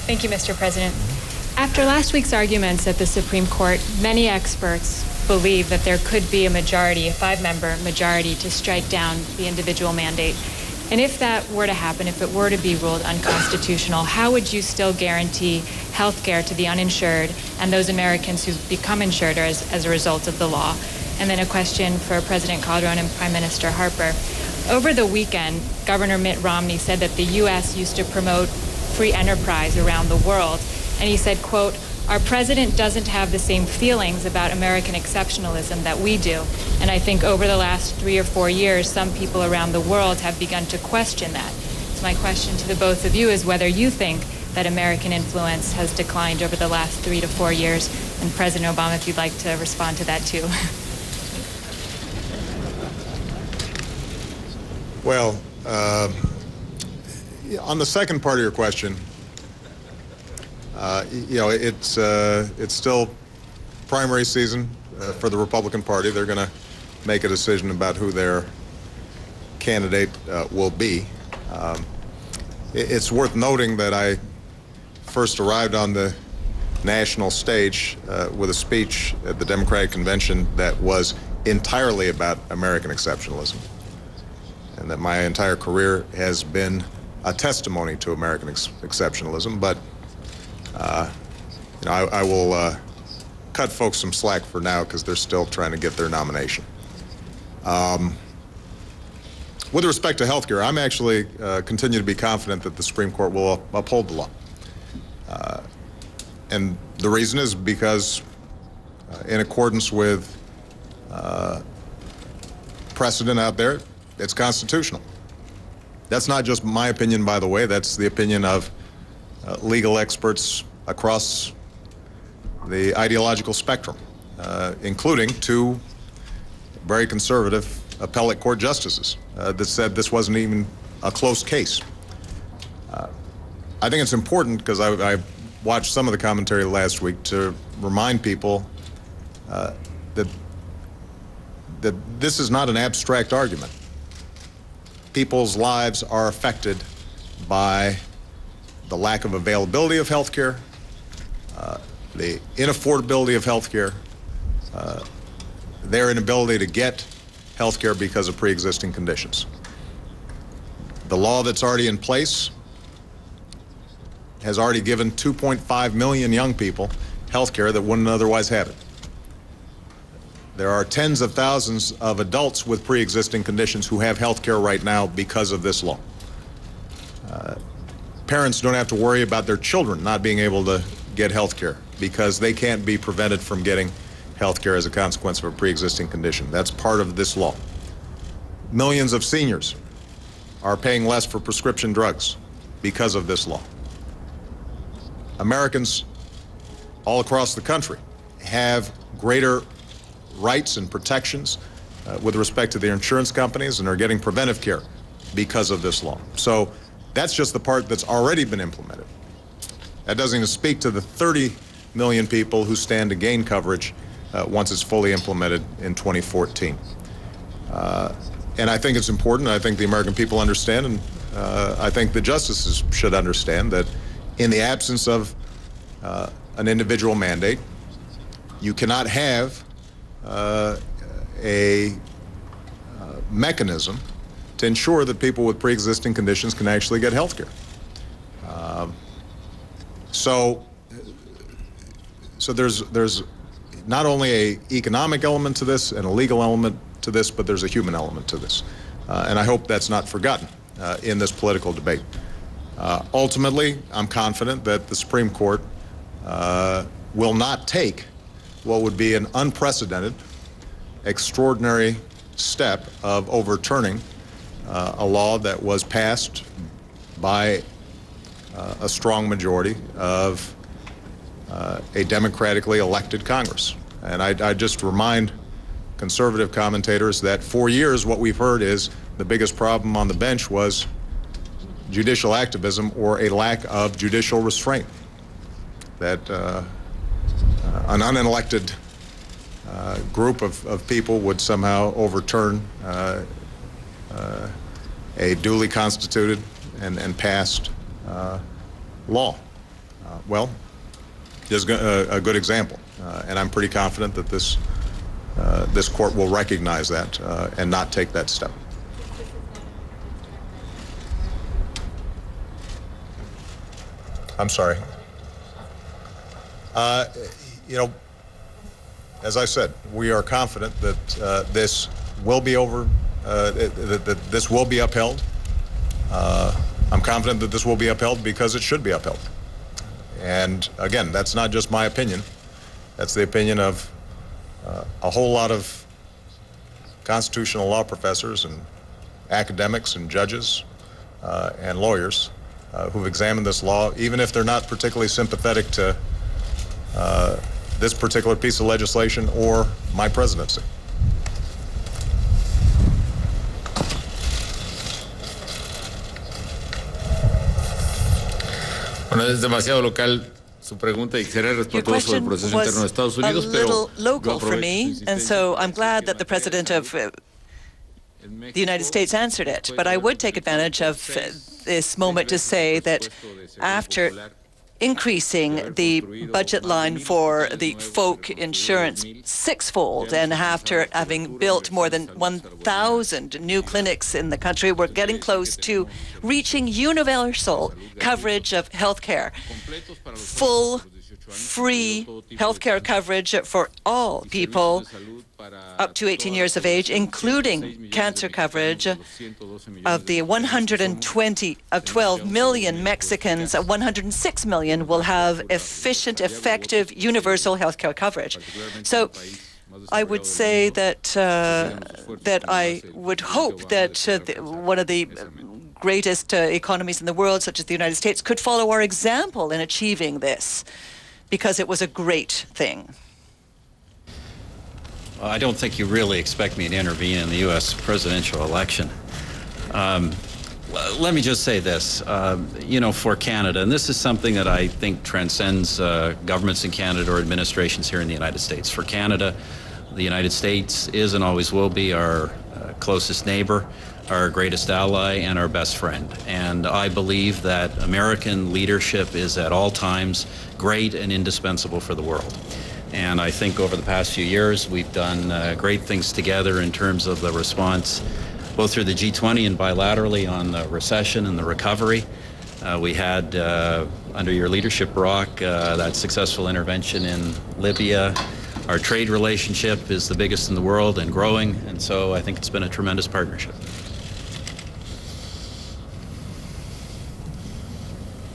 Thank you, Mr. President. After last week's arguments at the Supreme Court, many experts believe that there could be a majority, a 5-member majority, to strike down the individual mandate. And if that were to happen, if it were to be ruled unconstitutional, how would you still guarantee health care to the uninsured and those Americans who've become insured as a result of the law? And then a question for President Calderon and Prime Minister Harper. Over the weekend, Governor Mitt Romney said that the U.S. used to promote free enterprise around the world. And he said, quote, "Our president doesn't have the same feelings about American exceptionalism that we do. And I think over the last 3 or 4 years, some people around the world have begun to question that." So my question to the both of you is whether you think that American influence has declined over the last 3 to 4 years. And President Obama, if you'd like to respond to that too. Well, on the second part of your question, it's still primary season for the Republican Party. They're going to make a decision about who their candidate will be. It's worth noting that I first arrived on the national stage with a speech at the Democratic Convention that was entirely about American exceptionalism, and that my entire career has been a testimony to American exceptionalism. But I will cut folks some slack for now because they're still trying to get their nomination. With respect to health care, I'm actually continue to be confident that the Supreme Court will uphold the law. And the reason is because in accordance with precedent out there, it's constitutional. That's not just my opinion, by the way. That's the opinion of legal experts across the ideological spectrum, including 2 very conservative appellate court justices that said this wasn't even a close case. I think it's important, because I watched some of the commentary last week, to remind people that this is not an abstract argument. People's lives are affected by the lack of availability of health care, the inaffordability of health care, their inability to get health care because of pre-existing conditions. The law that's already in place has already given 2.5 million young people health care that wouldn't otherwise have it. There are tens of thousands of adults with pre-existing conditions who have health care right now because of this law. Parents don't have to worry about their children not being able to get health care because they can't be prevented from getting health care as a consequence of a pre-existing condition. That's part of this law. Millions of seniors are paying less for prescription drugs because of this law. Americans all across the country have greater rights and protections with respect to their insurance companies, and are getting preventive care because of this law. So that's just the part that's already been implemented. That doesn't even speak to the 30 million people who stand to gain coverage once it's fully implemented in 2014. And I think it's important. I think the American people understand, and I think the justices should understand that in the absence of an individual mandate, you cannot have a mechanism to ensure that people with pre-existing conditions can actually get health care. So there's not only an economic element to this and a legal element to this, but there's a human element to this. And I hope that's not forgotten in this political debate. Ultimately, I'm confident that the Supreme Court will not take what would be an unprecedented, extraordinary step of overturning a law that was passed by a strong majority of a democratically elected Congress. And I just remind conservative commentators that for years what we've heard is the biggest problem on the bench was judicial activism or a lack of judicial restraint, that an unelected group of people would somehow overturn a duly constituted and passed law. Well, is a good example, and I'm pretty confident that this court will recognize that and not take that step. I'm sorry. You know, as I said, we are confident that this will be that this will be upheld. I'm confident that this will be upheld because it should be upheld. And again, that's not just my opinion. That's the opinion of a whole lot of constitutional law professors and academics and judges and lawyers who've examined this law, even if they're not particularly sympathetic to this particular piece of legislation or my presidency. Bueno, es demasiado local su pregunta y quisiera responder sobre el proceso interno de Estados Unidos, pero a little local for me, and so I'm glad that the president of the United States answered it. But I would take advantage of this moment to say that after increasing the budget line for the folk insurance sixfold, and after having built more than 1,000 new clinics in the country, we're getting close to reaching universal coverage of health care. Full, free health care coverage for all people up to 18 years of age, including cancer coverage of the 12 million Mexicans. 106 million will have efficient, effective, universal health care coverage. So I would say that that I would hope that one of the greatest economies in the world, such as the United States, could follow our example in achieving this, because it was a great thing. I don't think you really expect me to intervene in the U.S. presidential election. Let me just say this, you know, for Canada, and this is something that I think transcends governments in Canada or administrations here in the United States. For Canada, the United States is and always will be our closest neighbor, our greatest ally, and our best friend. And I believe that American leadership is at all times great and indispensable for the world. And I think over the past few years, we've done great things together in terms of the response, both through the G20 and bilaterally on the recession and the recovery. We had, under your leadership, Barack, that successful intervention in Libya. Our trade relationship is the biggest in the world and growing, and so I think it's been a tremendous partnership.